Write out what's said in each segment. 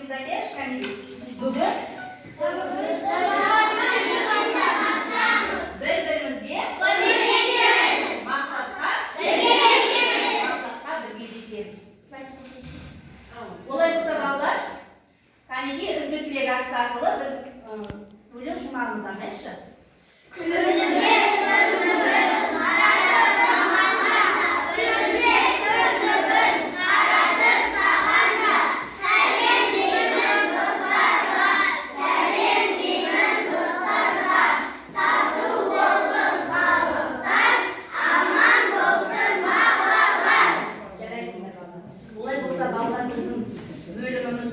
Заеш, бүгін бір-бірімізге мақсатқа бірге жетеміз. Олай болса балалар, кәнеге үзбекілер әдісі арқылы бір өлең жұмағын таңдайықшы.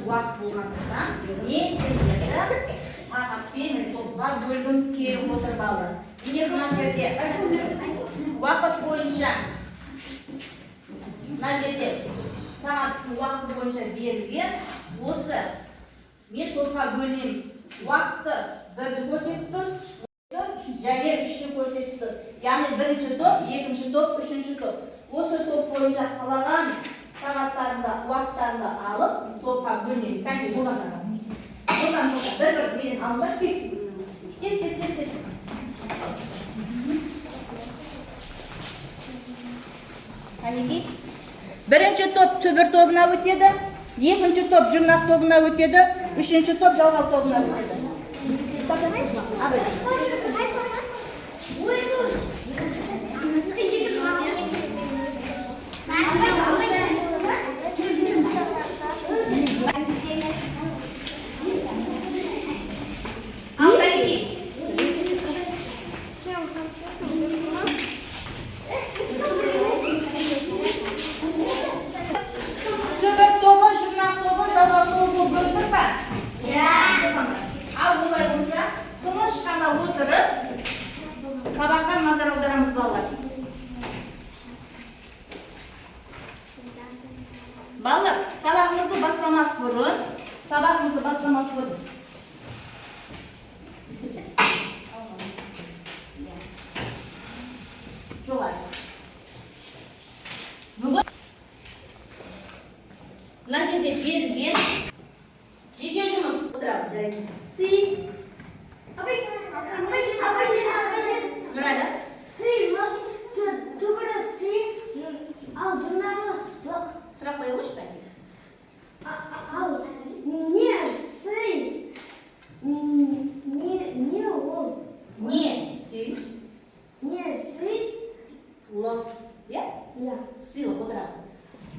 Уақыт болғандықтан мен сендерді сағатпен топқа бөлгім келіп отыр балалар. Міне мына жерде уақыт бойынша сағаттың уақыты бойынша берілген осы мен топқа бөлінеміз. Уақытты бірді көрсетіп тұр, және үшті көрсетіп тұр. Яғни бірінші топ, екінші топ, үшінші топ. Осы топ бойынша қалаған сағаттарында, уақыттарында алып, топқа бөлінеміз. Кәне, болған бір-бір неден алындар, тез. Кәнеге, бірінші топ түбір тобына өтеді, екінші топ жұрнақ тобына өтеді, үшінші топ жалғау тобына өтеді. Сабаққа назар аударамыз балалар. Балалар, сабағымызды бастамас бұрын. Жолай. Бүгін мына жерде берілген жеке жұмыс отырады. Нұрайда? Түбірі ал жұрнағы Сұрақ қойып өшті? Ал не не ол? Не лық. Е? Сыйлық отырады.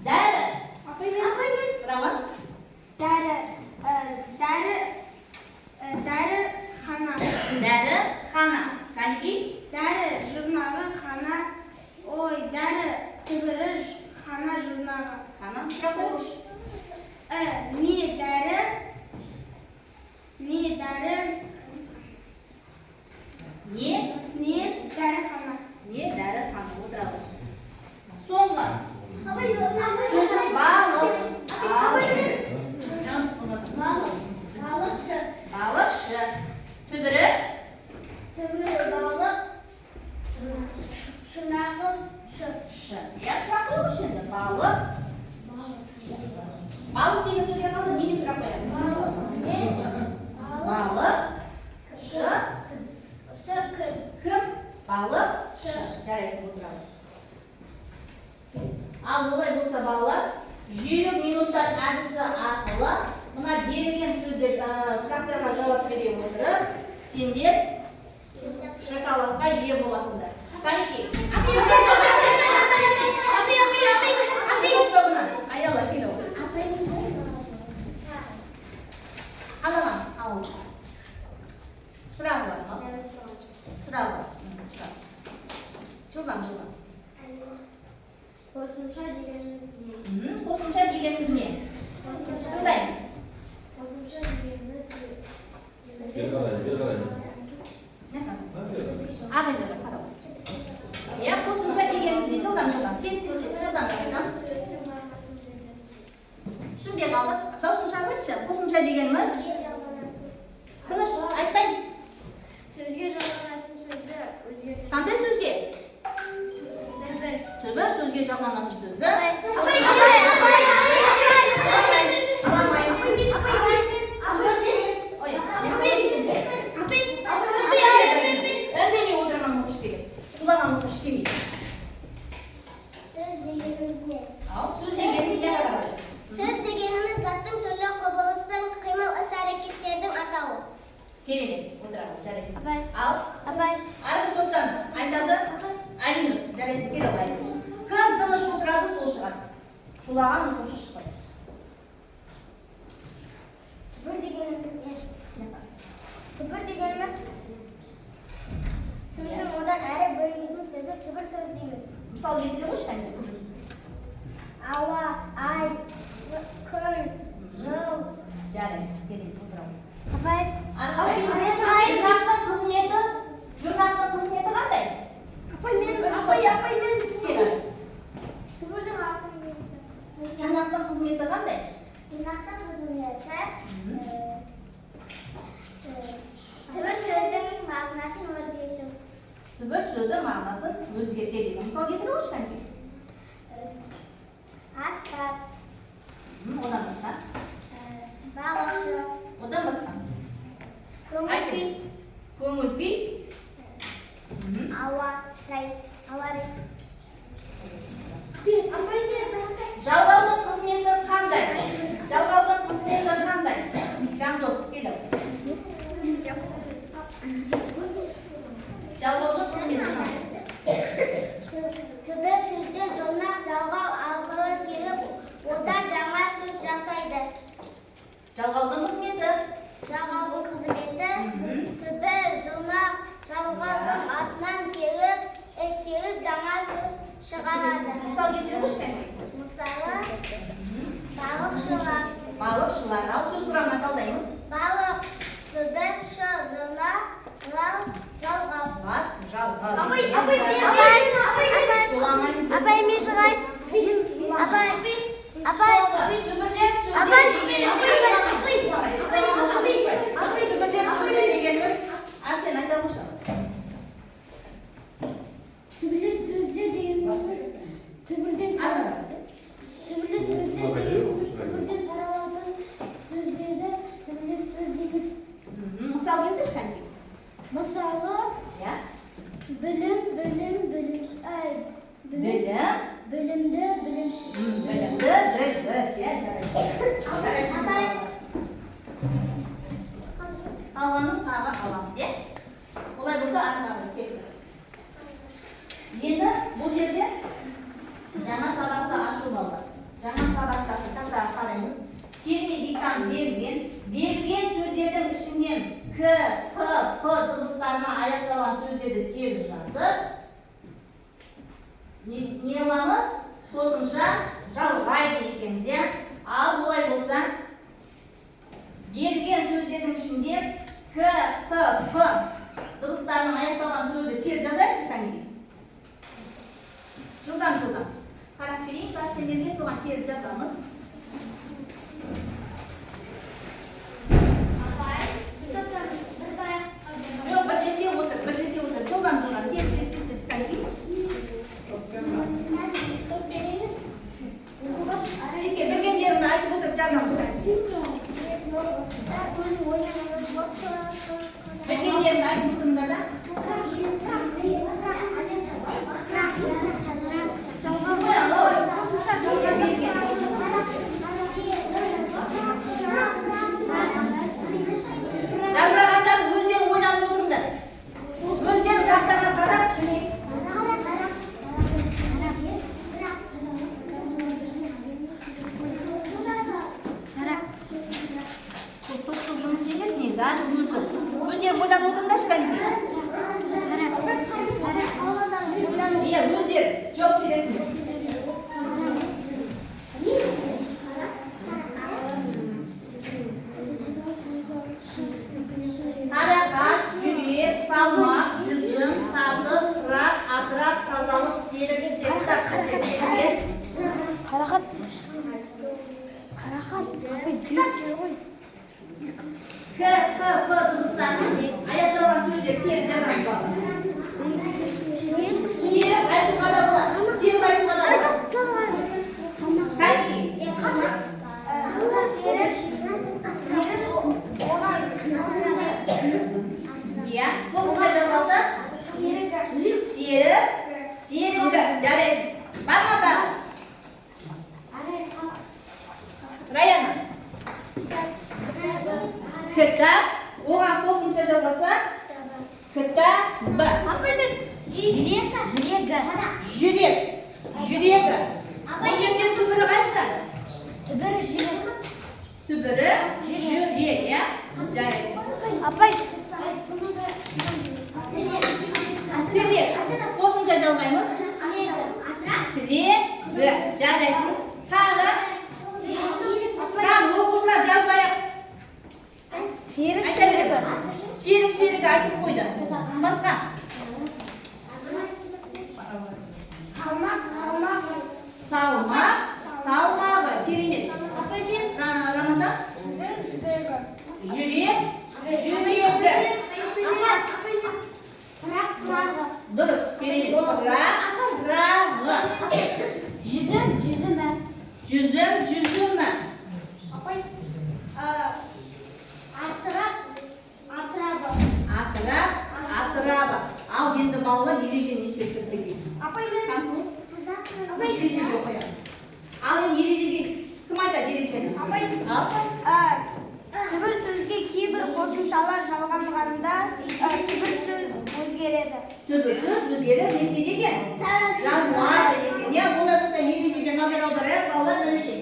Дәрі. Рауан? Дәрі хана. Дәрі хана. Кәнеге? Дәрі жұрнағы хана. Ой, дәрі түбірі хана жұрнағы. Хана, сұрақ қойып өшті? Не дәрі хана. Не дәрі хана отырады. Соңғы. Балықшы. Түбірі? Балық. Жұрнағы шы. Сұрақ қойып өшті? Балық. Балық деген сөзге қалды, не деп сұрақ қоямыз? Балық. Шы. Кім? Балық. Шы. Жарайсың отырады. Ал олай болса балалар, жүйелік минуттар әдісі арқылы мына берілген сөздер сұрақтарға жауап бере отырып, сендер шоколадқа ие боласыңдар. Кәнеке. Аяла, келу. Аламан, алып. Сұрағы бар ма? Сұрағы бар. Жылдам. Қосымша дегеніміз не? Қосымша дегеніміз не? Тыңдаймыз. Қосымша дегеніміз Бері қарай. Ағайынды қарау. Қосымша дегеніміз не? Жылдам. Тез, жылдам. Түсінбей қалдық. Даусын шығарып айтшы. Қосымша дегеніміз? Тыныш, айтпаймыз. Сөзге жалғанатын сөзді өзгертіп. Қандай сөзге? Түбір сөзге жалғанатын сөзді. Сулаған оқушы шықпайды. Түбір дегеніміз сөздің одан әрі бөлінбейтін сөзі түбір сөз дейміз. Мысал келтіре қойшы қайда? Ауа, ай, күн, жыл. Жарайсың, келейін, отырамын. Апай, Жұрнақтың қызметі қандай? апай мен Кел. түбірдің атын берді. Жұрнақтың қызметі қандай? Жұрнақтың қызметі түбір сөздің мағынасын өзгерту. Түбір сөздің мағынасын өзгертеді. Мысал келтіре қойшы қайда? Аспаз, Одан басқа? балықшы, Одан басқа? көңіл күй, Көңіл күй? ауа райы. Жалғаудың қызметі қандай? Жалғаудың қызметі қандай? Жандос, келі. Жалғаудың қызметі қандай? Түбір сөзден жұрнақ жалғау арқылы келіп, одан жаңа сөз жасайды. Жалғаудың қызметі? Жалғаудың қызметі түбір жұрнақ жалғаудың атынан келіп жаңа сөз шығарады. Мысал келтіре қойшы қайда? Мысалы, балықшылар. Балықшылар. Ал сөз құрамына талдаймыз. Балық, түбір, шы, жұрнақ, жал, жалғау. Жалғау. Апай, мен шығайын. Апай, Түбірлер сөздер дегеніміз. Сен айта қойшы. түбірлі сөздер дегеніміз түбірден таралатын сөздерді түбірлі сөз дейміз. Мысал келтірші қайда? Мысалы, білім, білімді, білімші. Қалғанын тағы аламыз, Олай болса артынан кетті. Енді бұл жерде жаңа сабақты ашу болды. Жаңа сабақтарды таңдап қараймыз. Терме диктант берілген сөздердің ішінен К, П, П дыбыстарына аяқталған сөздерді теріп жазып, не аламыз? Қосымша жалғайды екенде. Ал бұлай болса, берілген сөздердің ішінде К, П, П дыбыстарының аяқталған сөзді теріп жазайықшы кәнеге. Жылдам. Қарап берейін, сендерге соған теріп жазамыз. Жоқ, бірлесе отыр. Жылдам. Тез, кәнеге. Білгендерімді айтып отырып жазамыз. Білгендерімді айтып отырыңдар да. Жазбағандар өздері ойланып отырыңдар. Өздері тақтаға қарап жүрейік. Көп жұмыс емес негізі, өзі. Өздері ойланып отырыңдаршы кәнеге. Өздері жауап бересіңдер. Қарақаш, жүрек, салмақ, жүзім, сабық, құрақ, атырақ, тазалық, серік, депутат, Қарақат. К, Қ, П дыбыстарының аяқталған сөздер теріп жазамыз. Теріп айтуға да болады. Кәнеге. Қосымша жазылса? Серігі. Жарайсың. Барма тағы. Раяна. Кітап. Оған қосымша жазылса? Кітабы. Жүрегі. Бұл жерде түбірі қайсы? Түбір жүрек. Түбірі жүрек, иә? Жарайсың. Апай. Тілек. Қосымша жалғаймыз. Тілегі. Жарайсың. Тағы. Тағы оқушылар жазбайық. Айта береді. Серік айтып қойды. Басқа. Салмағы. Керемет. Рамазан. Жүрегі. Дұрыс. Керемет. Рағы. Жүзімі. Атырабы. Ал енді балалар ережені ешпей түртпейді. Ал енді ережеге кім айтады ережені? Түбір сөзге кейбір қосымшалар жалғанғанда түбір сөз өзгереді. Түбір сөз өзгеріп не істейді екен? Жазылады екен. Я болашақта ережеге назар аударайық, балалар мінекей.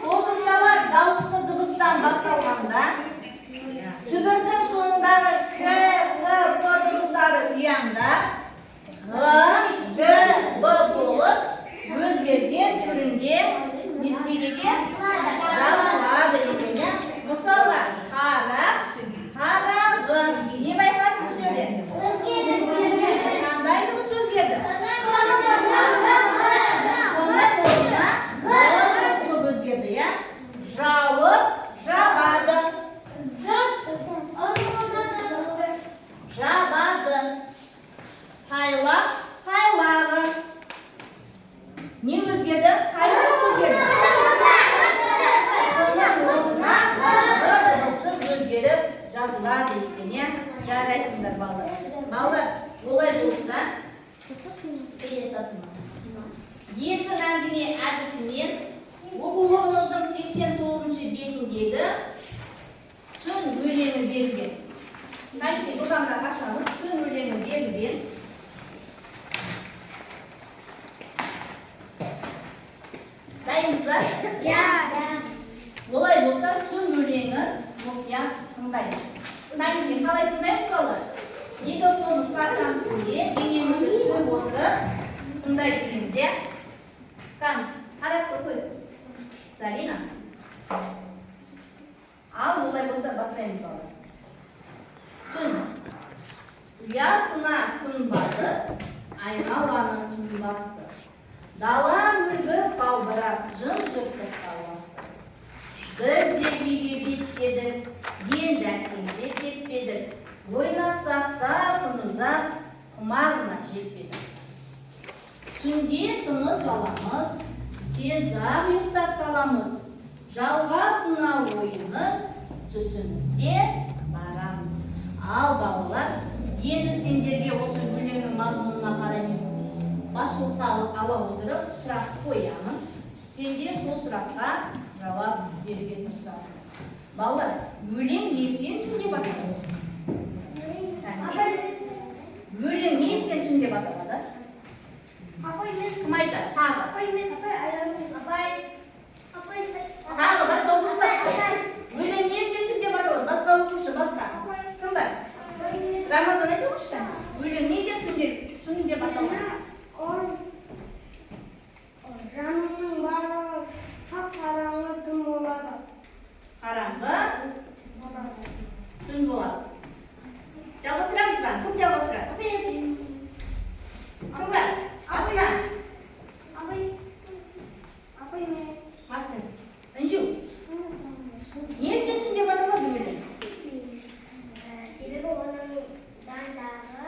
Қосымшалар дауысты дыбыстан басталғанда түбірдің соңындағы к, қ дыбыстары ұяңда г, г, б болып өзгерген түрінде не істейді екен? Жазылады екен. Мысалы, қарағы. Не байқадыңыз бұл жерде? Қандай дыбыс өзгерді? Көп өзгерді, иә? Жауып, жабады. Жабады. Тайлақ, тайлағы. Не өзгерді? Тайлақ өзгерді. Өзгеріп жазылады екен, жарайсыңдар балалар. Балалар, олай болса, еркін әңгіме әдісінен оқулығымыздың 89-шы бетіндегі түн өлеңі берілген. Қайты жылдамда қашамыз, түн өлеңі берілген. Дайынсыздар? Олай болса, түн өлеңін оқия тыңдаймыз. Мәлімден қалай тыңдаймыз балалар? Екі қолын партаның үстінде, денемізді қойып отырып тыңдайды екенбіз, иә? Қарап қой. Зарина. Ал олай болса бастаймыз балалар. Түн. Ұясына күн батып, айналаны түн басты. Дала мүлгі қалбырап, жым-жыртып қалбасты. Біз де үйге беттедік, енді әкемде теппедік. Ойнасақ та күнізақ құмарына жетпедік. Түнде тыныс аламыз, тез-ақ ұйықтап қаламыз. Жалғасына ойыны түсімізде барамыз. Ал балалар, енді сендерге осы өлеңнің мазмұнына қарай басшылыққа ала отырып сұрақ қоямын. Сендер сол сұраққа жауап беруге тырысасың. Балалар, өлең неліктен түнде аталады? Өлең неліктен түнде аталады? Кім айтады? Тағы басқа оқушы. Өлең неліктен түнде аталады? Басқа оқушы, басқа. Кім бар? Рамазан айтып оқушы. Өлең неліктен түнде аталады? Жанымның барлығы қап-қараңғы түн болады. Қараңғы түн болады. Жалғастырамыз ба? Кім жалғастырады? Кім бар? Асынан. Апай мен. Асын. Інжу. Неліктен түнде аталады өлең? Себебі оның жандағы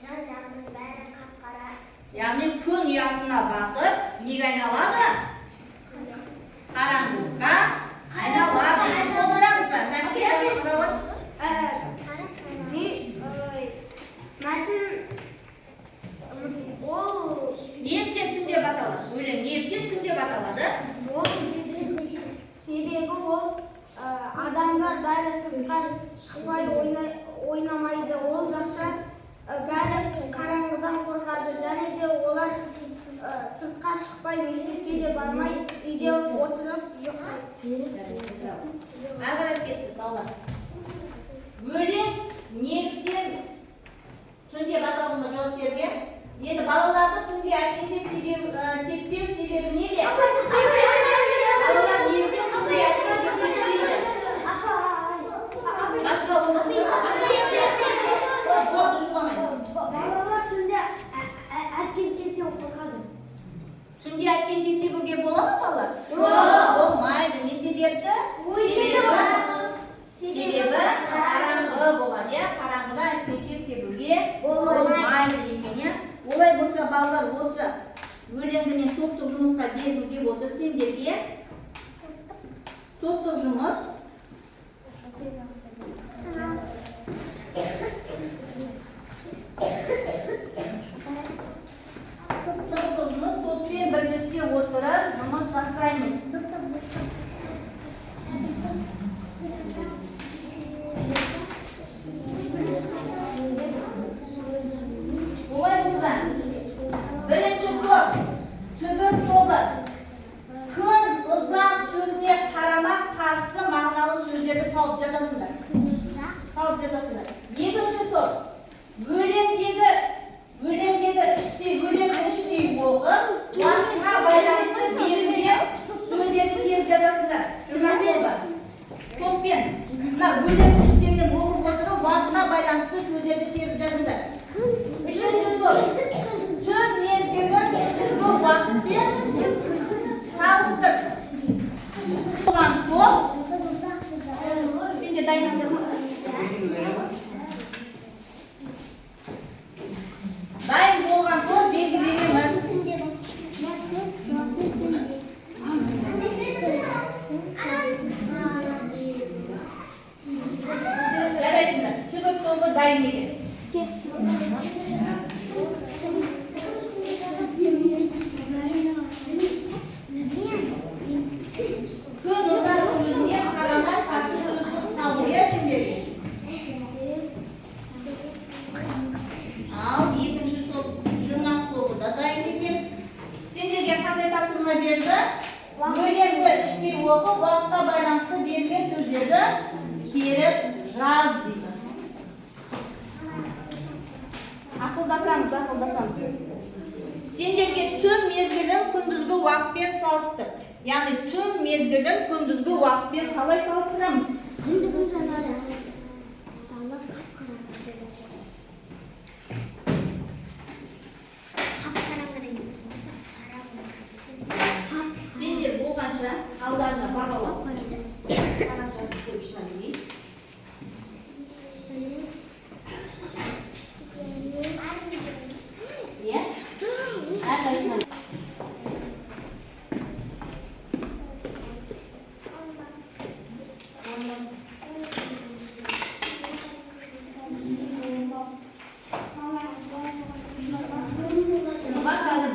жан-жағының бәрі қап-қара. Яғни күн ұясына батып, неге айналады? Қараңғылыққа айналады. Қолдырамыз ба? Ол неліктен түнде аталады? Өлең неліктен түнде аталады? себебі ол адамдар бәрі сыртқа шықпай ойнамайды. Ол жақта бәрі қараңғыдан қорқады, және де олар сыртқа шықпай, мектепке де бармай, үйде отырып ұйықтайды. Ағырап кетті балалар. Өлең неліктен түнде баталығына жауап берген? Енді балаларды түнде әкеткен кетпеу себебі неде? Балалар неліктен түнде әкеткен кетпейді? Басқа болды жұламайды. Балалар түнде әткеншектен қорқады. Түнде әткеншекте көге бола ма балалар? Болмайды. Не себепті? Себебі қараңғы болады, қараңғыда әткеншек тебуге болмайды деген, олай болса балалар осы өлеңдімен топтық жұмысқа бердім деп отыр сендерге. Топтық жұмыс топпен бірлесе отырып жұмыс жасаймыз. Олай болса, бірінші топ, түбір тобы. Күн ұзақ сөзіне қарама қарсы мағыналы сөздерді тауып жазасыңдар. Екінші топ, өлеңдегі іштей оқып, уақытқа байланысты берілген сөздерді теріп жазасыңдар. Жұрнақ тобы. Топпен, өлеңді іштерден оқып отырып, уақытқа байланысты сөздерді теріп жазыңдар. Үшінші топ, түн мезгілін күндізгі уақытпен салыстыр. Болған топ, сенде дайынсыңдар ма? Дайын болған топ белгі береміз. Жарайтындар, түбір тобы дайын екен. Күн ұзақ сөзіне қарамай қарсы сөзді табуға сендерге. Ал екінші топ жұрнақ тобы да дайын екен. Сендерге қандай тапсырма берді? Өлеңді іштей оқып, уақытқа байланысты берілген сөздерді теріп жаз дейді. Ақылдасамыз. Сендерге түн мезгілін күндізгі уақытпен салыстыр. Яғни түн мезгілін күндізгі уақытпен қалай салыстырамыз? Сендер болғанша алдарына бағалап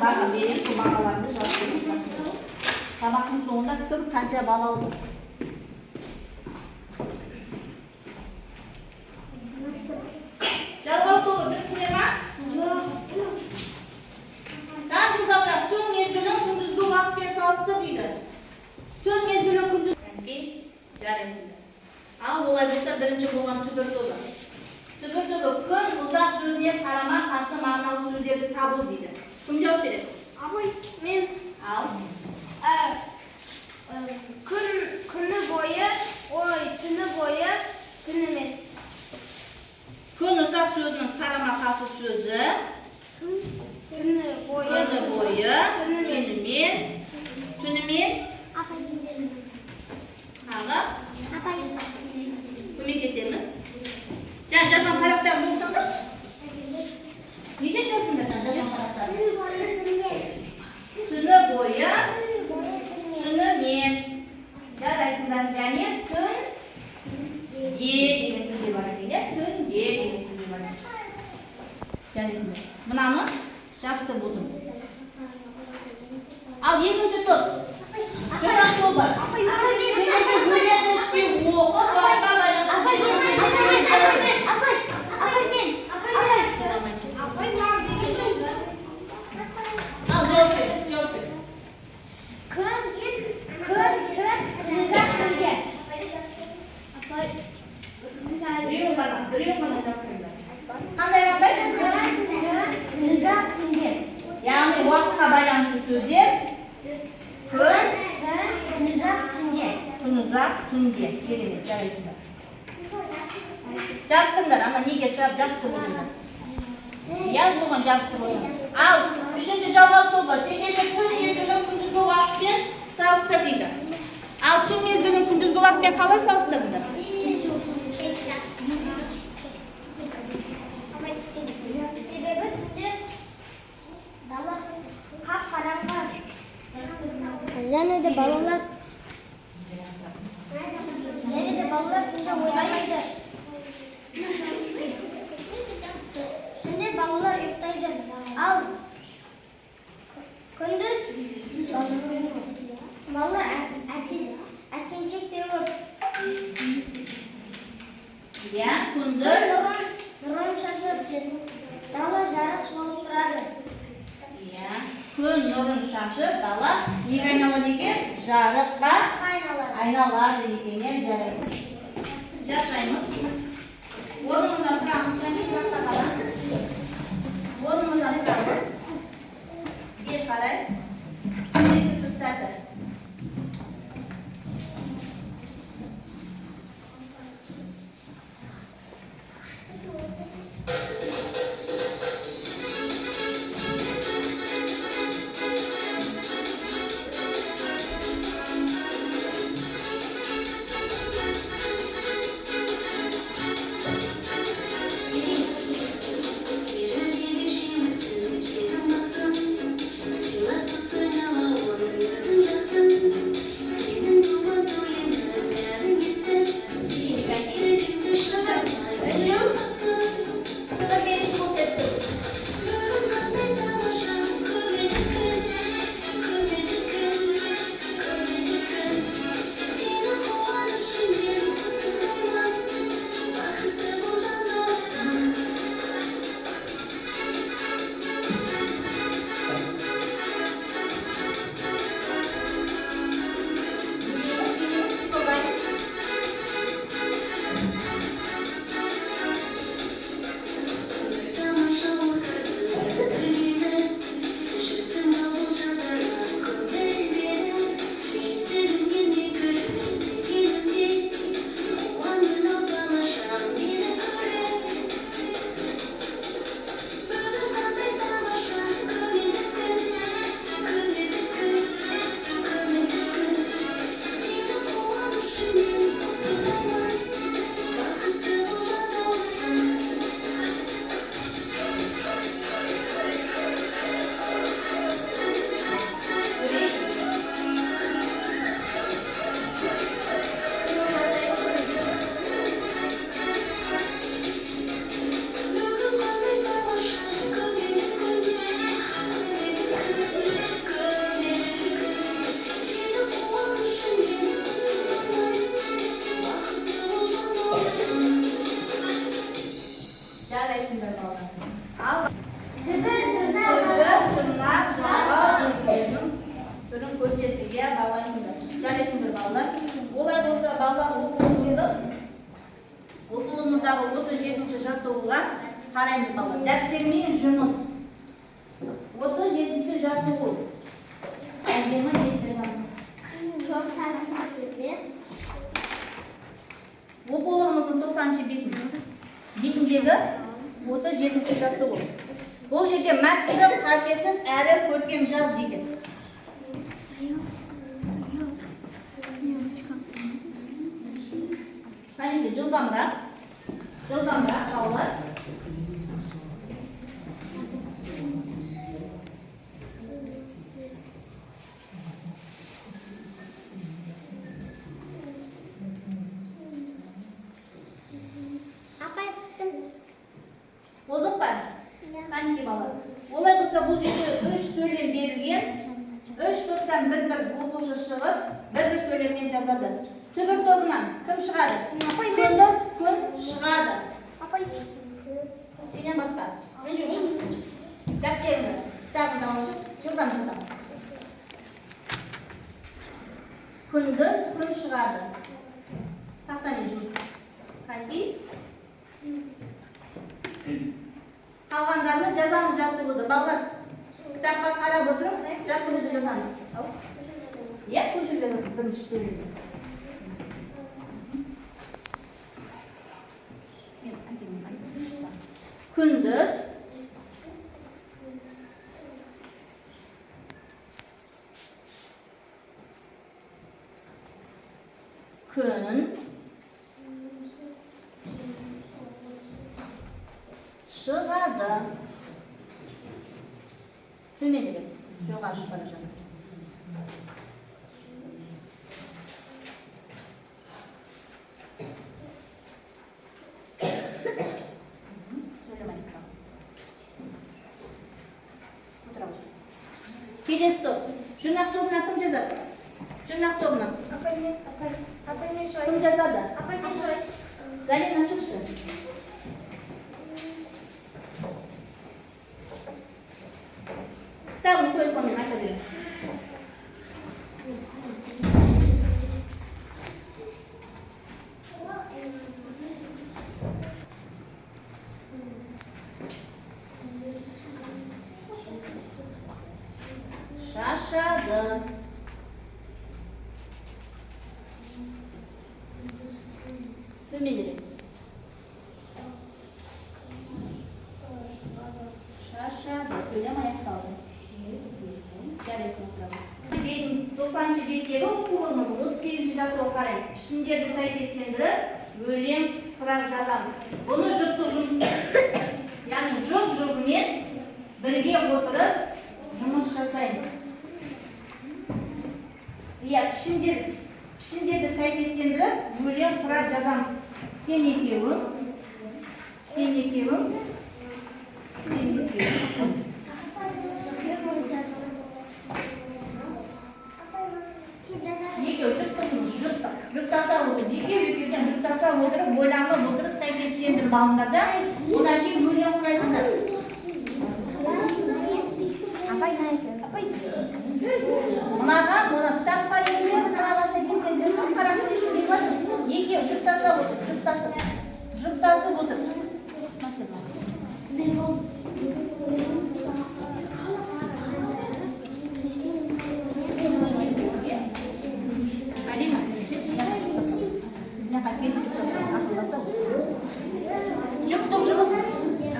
баға берем, бұл бағаларды жазып. Сабақтың соңында кім қанша бал алды? Жалғау тобы біріктіре ма? Дан жылдағырақ түн мезгілін күндізгі уақытпен салыстыр дейді. Түн мезгілін күндізгі жарайсыңдар. Ал олай болса бірінші болған түбір тобы. Түбір тобы күн ұзақ сөзіне қарама қарсы мағыналы сөздерді табу дейді. Кім жауап береді? Абай, мен. Ал. Күні бойы, түні бойы, түнімен. Күн ұзақ сөзінің қарама қарсы сөзі. Түні бойы, түнімен. Аға. Көмектесеміз. Жазған қараптар болсаңыз. Неге жазсыңдар жазған қараптар? Түні бойы, түнімен. Жарайсыңдар, және түн деген сөзде бар екен, түн деген сөзде бар екен. Жарайсыңдар. Мынаны жақтырып отырмын. Ал екінші топ. Жұрнақ тобы. Сендерге өлеңді іштей оқып, уақытқа байланысты Күн, күнізақ түнде. Біреуін ғана жапсырыңдар. Қандай маңдай? Күн, күнізақ түнде. Яғни уақытқа байланысты сөздер. Күн, күнізақ түнде. күнұзақ, түнде. Керемет, жарайсыңдар. Жабыстыңдар, ана неге жабыстырып отырыңдар? Жазылуын жабыстырып отырыңдар. Ал үшінші жалғау тобы сендерге күн мезгілін күндізгі уақытпен салыстыр дейді. Ал түн мезгілін күндізгі уақытпен қалай салыстырыңдар? Себебі түнде дала қап-қараңғы. Және де балалар түнде ойнайды. Түнде балалар ұйықтайды. Ал күндіз балалар әткеншек теуіп. Күндіз нұрын шашып, дала жарық болып тұрады. Күн нұрын шашып, дала неге айналады екен? Жарыққа айналады екен, жарайды. Жасаймыз. Орнымыздан тұрамыз, және жақта қаламыз. Орнымыздан тұрамыз. Бес қарай. Екі тұтсасы. Оқылымындағы 37-ші жаттығуға қараймыз балалар. Дәптермен жұмыс. 37-ші жаттығу. Әдемі оқулығымыздың 90-ші бетіндегі 37-ші жаттығу. Бұл жерде мәтінді қатесіз әрі көркем жаз деген. Қайынды жылдамырақ қалалар. Болдық па? Қанеке бала. Олай болса бұл жерде 3 сөйлем берілген. 3 топтан бір оқушы шығып, бір сөйлемнен жазады. Түбір тобынан кім шығады? Күндіз күн шығады. Сенен басқа. Үнжу шық. Дәптеріңді. Кітабыңды алып шық. Жылдам. күндіз күн шығады. Тақтамен жұмыс. Қайки? Қалғандарны жазамыз жаттығуды. Балалар, кітапқа қарап отырып, жаттығуды жазамыз. Иә, көшірген бірінші сөйледі. Күндіз күн шығады. Төменірек, жоға ашып бара жатырмыз. Келесі топ. Жұрнақ тобына кім жазады? Жұрнақ тобына. Кім жазады? Залина шықшы. Кітабын қой сонымен аша берем. Шашады. Төменірек. Шашады. Сөйлем аяқталды. Жарайсың отырады. 90-шы беттегі оқулығының 38-ші жаттығуға қарай пішіндерді сәйкестендіріп, өлең құрап жазамыз. Бұны жұптық жұмыс. Яғни жұп-жұбымен бірге отырып жұмыс жасаймыз. Иә, пішіндерді сәйкестендіріп, өлең құрап жазамыз. Сен екеуің. Екеу жұптаса отырып, екеуден жұптаса отырып, ойланып отырып, сәйкестендіріп алыңдар да, одан кейін өлең құрайсыңдар. Мынаға, кітапқа емес, мынаға сәйкестендіріп, екеу жұптасып отыр. Жұптық жұмыс,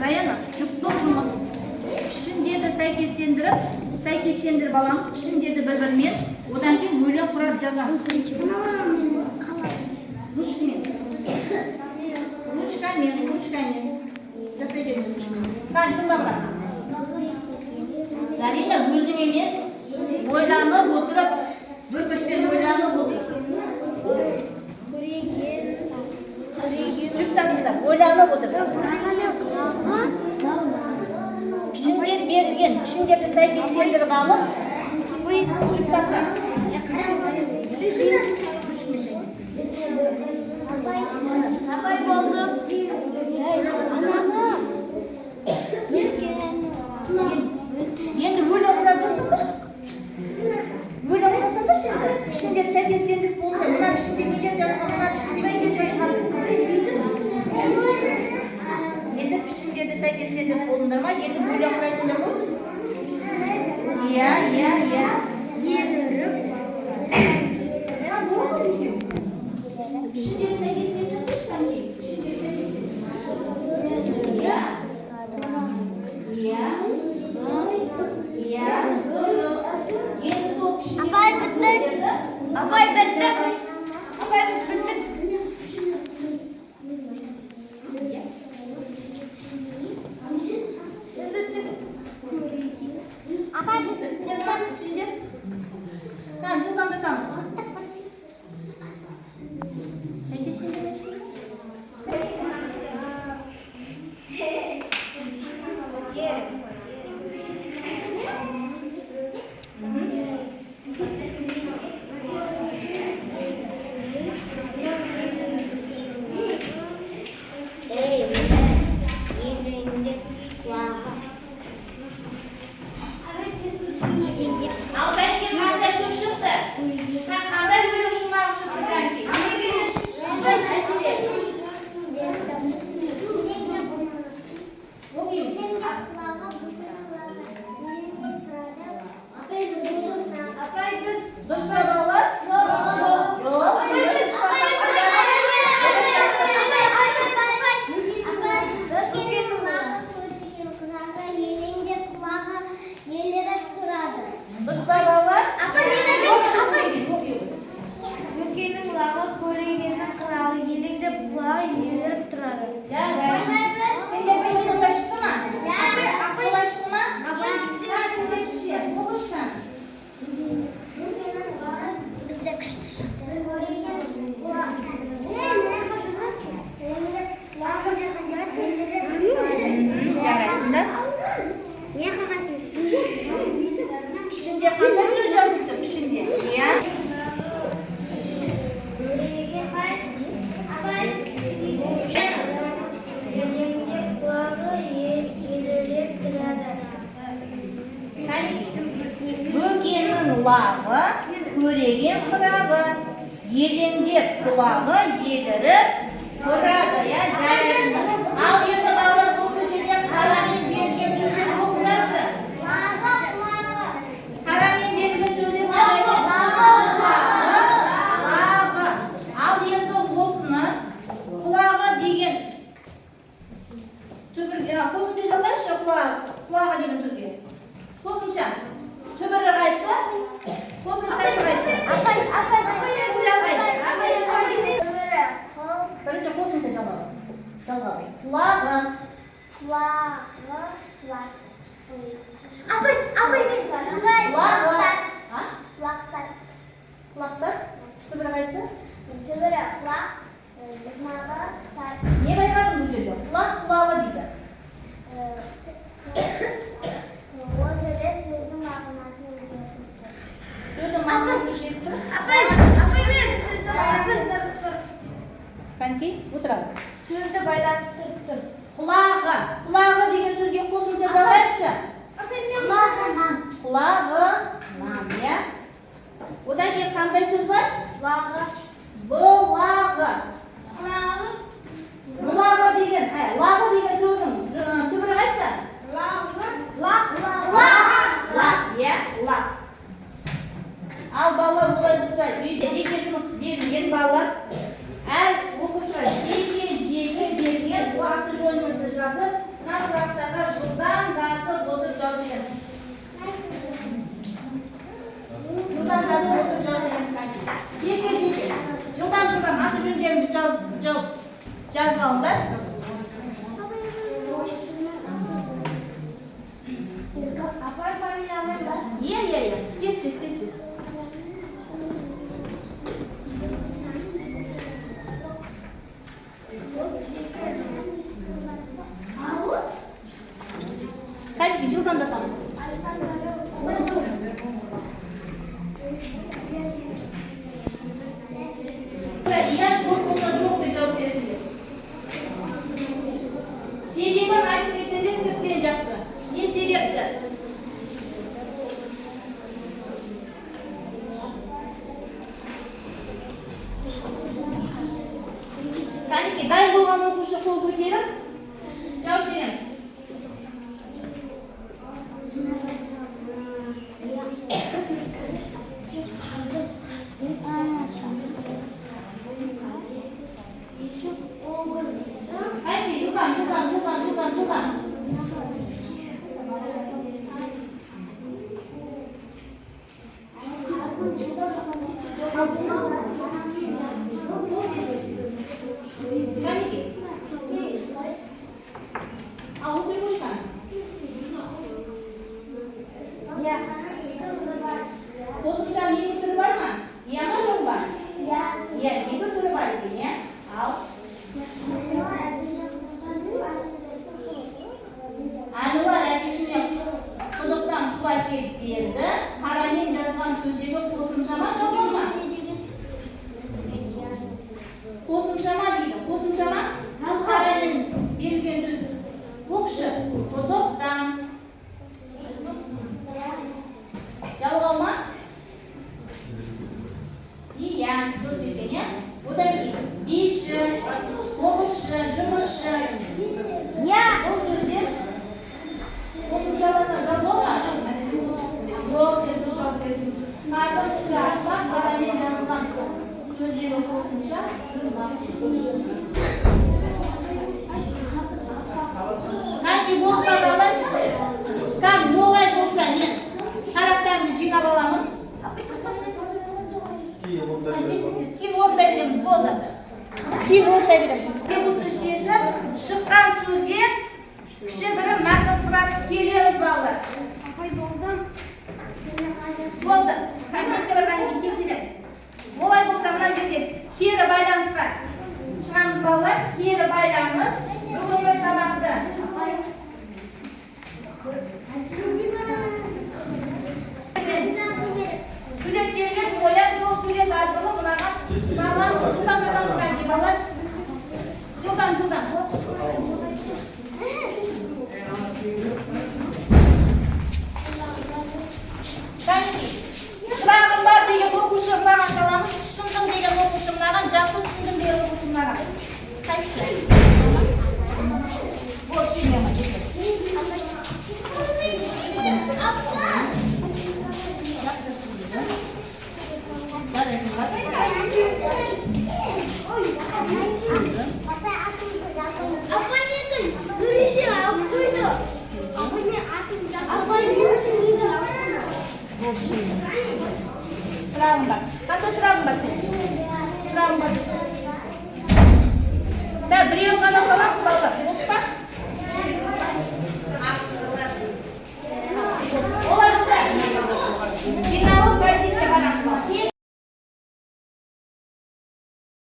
Раяна, жұптық жұмыс. Пішіндерді сәйкестендіріп аламыз, пішіндерді бір-бірімен, одан кейін өлең құрап жазамыз. Ручкамен. Қаншынға бірақ? Зарина, өзің емес, ойланып отырып, бір-бірпен ойланып отырып. Жұптасыңдар, ойланып отырып. Пішіндер берілген, пішіндерді сәйкестендіріп алып, жұптаса. Апай болды. Енді өлең құрап жасаңдар. Өлең құрасаңдар енді. Пішіндер сәйкестендіріп болды. Мына пішінде неге жатқан, мына пішінде неге жатқан. Енді пішіндерді сәйкестендіріп болыңдар ма? Енді өлең құрайсыңдар ма? Иә. Пішіндерді сәйкестендіріп болыңдар. Апай біттік. Апай біз біттік. Апай біз біттік. Жылдамдыртамыз. төмен қырағы, елеңдеп құлағы едіріп тұрады, я жайында. Ал енді балалар осы жерде қарамен берген сөздер оқыңдаршы. Қарамен берген сөздер құлағы. Ал енді осыны құлағы деген түбірге қосымша жазайықшы, құлағы деген сөзге. Қосымша. Түбірі қайсы? Қосымшасы қайсы? Бірінші қосымша жалғау. Құлағы. Құлақтар. Түбірі қайсы? Не байқадың бұл жерде? Құлақ, құлағы дейді. Сөздің мағынасын өзгертіп тұр. Қанкей, отырады. Сөзді байланыстырып тұр. Құлағы. Құлағы деген сөзге қосымша жалғайықшы. Құлағынан, иә? Одан кейін қандай сөз бар? Бұлағы. Бұлағы деген, лағы деген сөздің түбірі қайсы? Лақ, иә, лақ. Ал балалар олай болса, үйде жеке жұмыс берілген балалар, әр оқушыға жеке берілген уақыты жөнімізді жазып, мына сұрақтарға жылдамдатып отырып жазып. Жеке жылдам аты жөндерімізді жазып алыңдар. Апай фамилиямен бар. Тез. Қайдеге жылдамдатамыз. Иә, жоқ болса жоқ деп жауап бересіңдер. Себебін айтып кетсеңдер тіптен жақсы. Не себепті? Кәнеке, дайын болған оқушы қол көтеріп, жауап береміз. Кәнеке, жылдам. Ал оқи қошқан? Қосымшаның екі түрі бар ма? Иә ма жоқ ба? Иә, екі түрі бар екен, иә? Ал? Ануар әкесіне құдықтан су әкеліп берді. Қарамен жазған сөздегі қосымшама жоқ ма? Қосымшама дейді. Қосымшама қарамен берілген сөз. Оқшы, құдықтан. Жалғау ма? Иә, дұрыс екен, иә? Одан кейін биші, оқышы, жұмысшы. Бұл сөздер қосымшаласа жазылуы ма? Жоқ, дұрыс жауап бересің. Қардың түсі арқылы қарамен жазылған сөздегі қосымша Қанки болып қалады? Как олай болса мен тараптарымды жинап аламын. Кейін ортай береміз, болды. Кейін ортай береміз. Жұмысты шешіп, шыққан сөзге кішігірім мәтін құрап келеміз балалар. Болды. Кабинетке барған кейін тексерем. Олай болса мына жерде кері байланысқа шығамыз балалар. Кері байланыс бүгінгі сабақты суреттерге қояр, сол сурет арқылы мынаға балалар жылдам балалар. Жылдам. Кәнеки, сұрағым бар деген оқу Мына